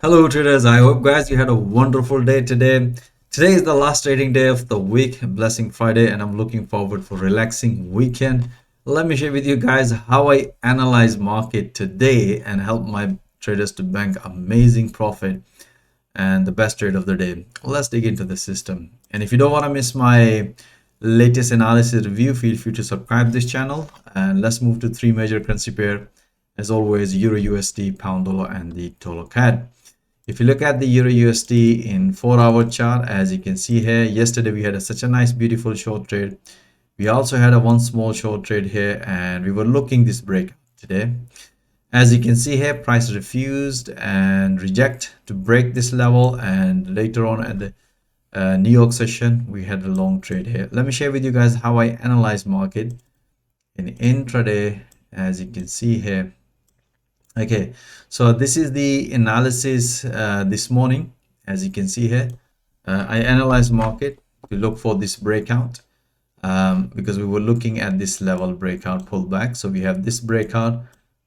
Hello traders, I hope guys you had a wonderful day today. Today is the last trading day of the week, Blessing Friday, and I'm looking forward for relaxing weekend. Let me share with you guys how I analyze market today and help my traders to bank amazing profit and the best trade of the day. Let's dig into the system. And if you don't want to miss my latest analysis review, feel free to subscribe this channel and let's move to three major currency pair. As always, Euro USD, pound dollar, and the dollar CAD. If you look at the Euro USD in 4-hour chart, as you can see here, yesterday we had such a nice, beautiful short trade. We also had one small short trade here, and we were looking this break today. As you can see here, price refused and reject to break this level, and later on at the New York session, we had a long trade here. Let me share with you guys how I analyze market in intraday, as you can see here. Okay, so this is the analysis this morning. As you can see here, I analyzed market to look for this breakout because we were looking at this level breakout pullback. So we have this breakout,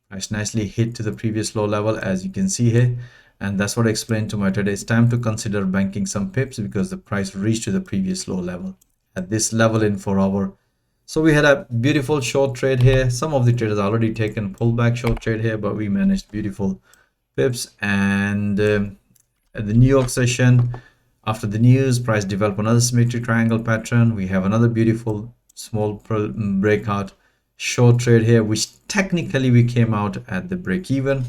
price nicely hit to the previous low level, as you can see here, and that's what I explained to my trader. It's time to consider banking some pips because the price reached to the previous low level at this level in 4-hour. So we had a beautiful short trade here. Some of the traders already taken pullback short trade here, but we managed beautiful pips. And at the New York session, after the news, price developed another symmetric triangle pattern. We have another beautiful small breakout short trade here, which technically we came out at the break even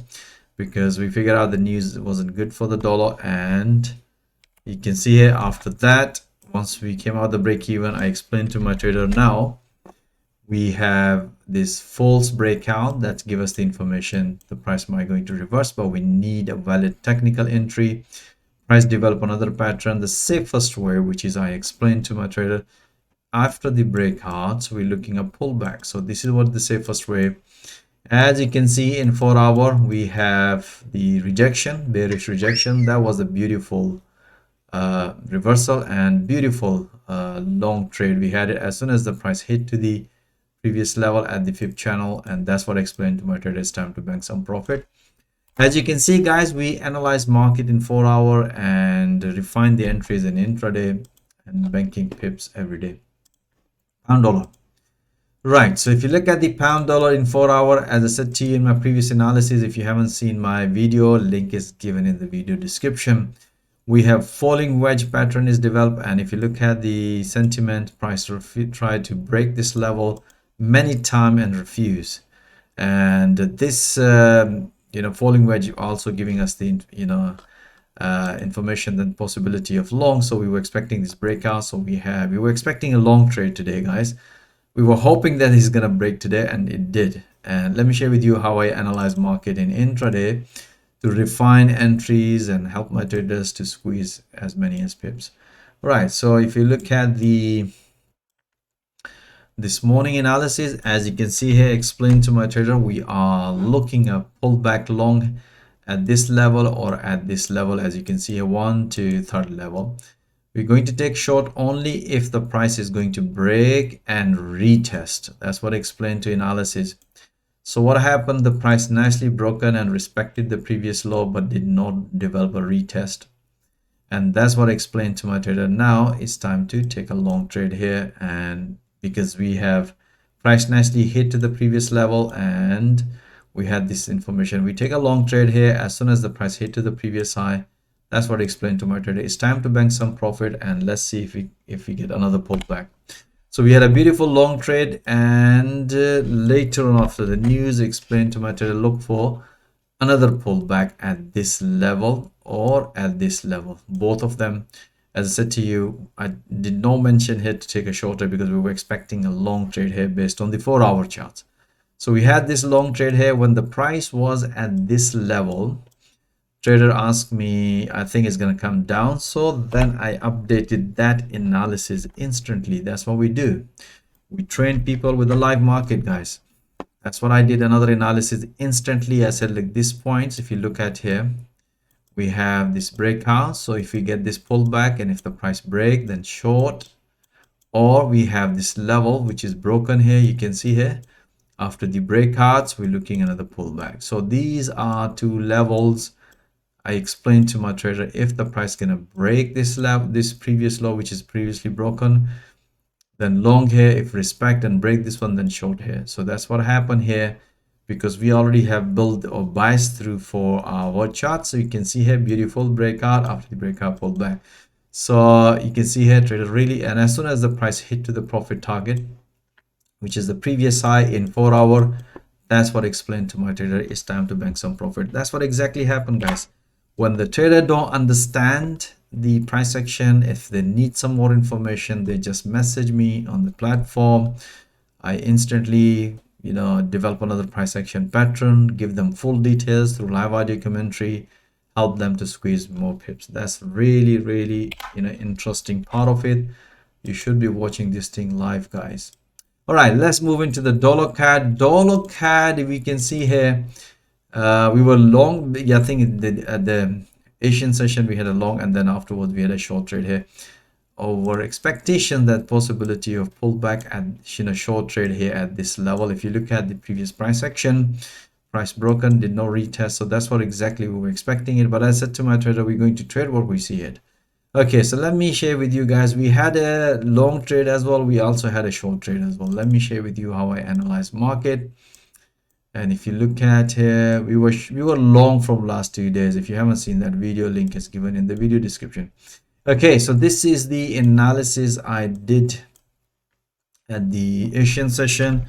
because we figured out the news wasn't good for the dollar. And you can see here after that, once we came out the break even, I explained to my trader, now we have this false breakout that give us the information the price might going to reverse, but we need a valid technical entry. Price develop another pattern, the safest way, which is I explained to my trader, after the breakouts we're looking at pullback. So this is what the safest way. As you can see in 4-hour, we have the rejection, bearish rejection. That was a beautiful reversal and beautiful long trade. We had it as soon as the price hit to the previous level at the fifth channel, and that's what I explained to my trader. It's time to bank some profit. As you can see guys, we analyze market in 4-hour and refine the entries in intraday and banking pips every day. Pound dollar. Right, so if you look at the pound dollar in 4-hour, as I said to you in my previous analysis, if you haven't seen my video, link is given in the video description. We have falling wedge pattern is developed, and if you look at the sentiment, price tried to break this level many times and refuse. And this falling wedge also giving us the information and possibility of long. So we were expecting this breakout. So we were expecting a long trade today, guys. We were hoping that it's gonna break today, and it did. And let me share with you how I analyze market in intraday to refine entries and help my traders to squeeze as many as pips. Right, so if you look at this morning analysis, as you can see here, explained to my trader, we are looking at pullback long at this level or at this level. As you can see here, 1 to 3rd level. We're going to take short only if the price is going to break and retest. That's what I explained to analysis. So what happened, the price nicely broken and respected the previous low but did not develop a retest, and that's what I explained to my trader. Now it's time to take a long trade here, and because we have price nicely hit to the previous level and we had this information, we take a long trade here as soon as the price hit to the previous high. That's what I explained to my trader. It's time to bank some profit, and let's see if we get another pullback. So we had a beautiful long trade, and later on after the news, explained to my trader, look for another pullback at this level or at this level, both of them. As I said to you, I did not mention here to take a short trade because we were expecting a long trade here based on the 4-hour charts. So we had this long trade here when the price was at this level. Trader asked me, I think it's going to come down. So then I updated that analysis instantly. That's what we do. We train people with the live market, guys. That's what I did. Another analysis instantly. I said, like, these points, if you look at here, we have this breakout. So if we get this pullback and if the price break, then short. Or we have this level which is broken here. You can see here, after the breakouts, we're looking at another pullback. So these are two levels I explained to my trader, if the price gonna break this level, this previous low, which is previously broken, then long here. If respect and break this one, then short here. So that's what happened here, because we already have built or bias through for our chart. So you can see here, beautiful breakout. After the breakout, pulled back. So you can see here, trader really, and as soon as the price hit to the profit target, which is the previous high in 4 hour, that's what explained to my trader, it's time to bank some profit. That's what exactly happened, guys. When the trader don't understand the price action, if they need some more information, they just message me on the platform. I instantly, develop another price action pattern, give them full details through live audio commentary, help them to squeeze more pips. That's really, really, interesting part of it. You should be watching this thing live, guys. All right, let's move into the dollar CAD. Dollar CAD, we can see here, we were long. Yeah, I think at the Asian session we had a long, and then afterwards we had a short trade here. Over expectation that possibility of pullback and short trade here at this level. If you look at the previous price action, price broken, did no retest. So that's what exactly we were expecting it. But I said to my trader, we're going to trade what we see it. Okay, so let me share with you guys, we had a long trade as well, we also had a short trade as well. Let me share with you how I analyze market. And if you look at here, we were long from last 2 days. If you haven't seen that video, link is given in the video description. Okay, so this is the analysis I did at the Asian session.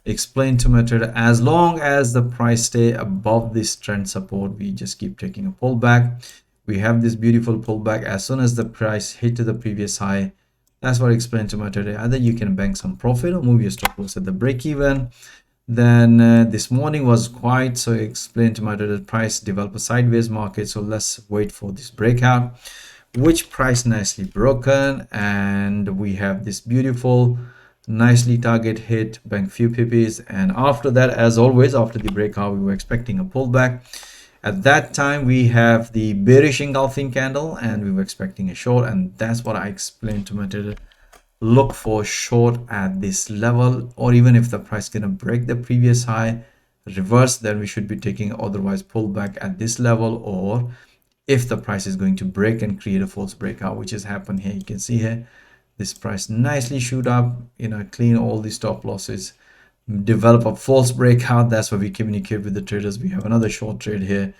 Explain to my trader, as long as the price stay above this trend support, we just keep taking a pullback. We have this beautiful pullback. As soon as the price hit to the previous high, that's what I explained to my trader. Either you can bank some profit or move your stop loss at the break even. Then this morning was quiet, so I explained to my trader, price develop a sideways market, so let's wait for this breakout, which price nicely broken, and we have this beautiful nicely target hit, bank few pps, and after that, as always, after the breakout, we were expecting a pullback. At that time, we have the bearish engulfing candle, and we were expecting a short, and that's what I explained to my trader. Look for short at this level, or even if the price gonna break the previous high, reverse, then we should be taking otherwise pullback at this level, or if the price is going to break and create a false breakout, which has happened here. You can see here, this price nicely shoot up, clean all the stop losses, develop a false breakout. That's why we communicate with the traders. We have another short trade here.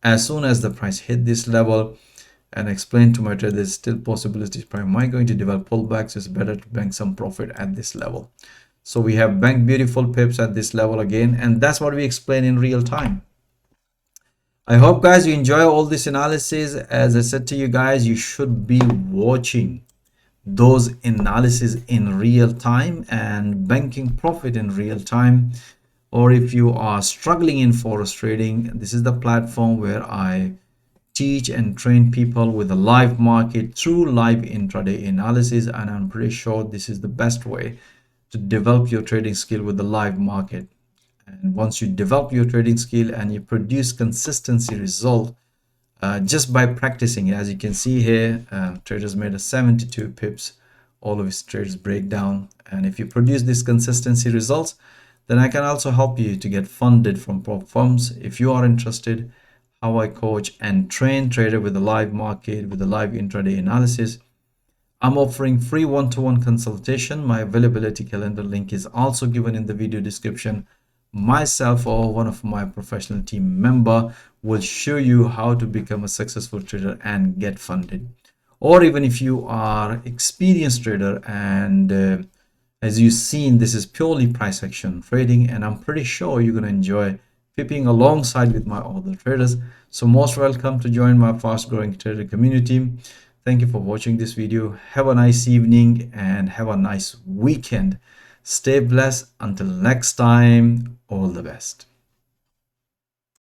As soon as the price hit this level, and explain to my trader, there's still possibilities. Price might going to develop pullbacks. It's better to bank some profit at this level. So we have banked beautiful pips at this level again, and that's what we explain in real time. I hope, guys, you enjoy all this analysis. As I said to you guys, you should be watching those analysis in real time and banking profit in real time. Or if you are struggling in forex trading, this is the platform where I teach and train people with a live market through live intraday analysis, and I'm pretty sure this is the best way to develop your trading skill with the live market. And once you develop your trading skill and you produce consistency result just by practicing, as you can see here, traders made a 72 pips, all of his trades break down. And if you produce this consistency results, then I can also help you to get funded from prop firms. If you are interested how I coach and train trader with the live market, with the live intraday analysis, I'm offering free one-to-one consultation. My availability calendar link is also given in the video description. Myself or one of my professional team member will show you how to become a successful trader and get funded. Or even if you are experienced trader, and as you've seen, this is purely price action trading, and I'm pretty sure you're going to enjoy pipping alongside with my other traders. So most welcome to join my fast growing trader community. Thank you for watching this video. Have a nice evening and have a nice weekend. Stay blessed. Until next time, all the best.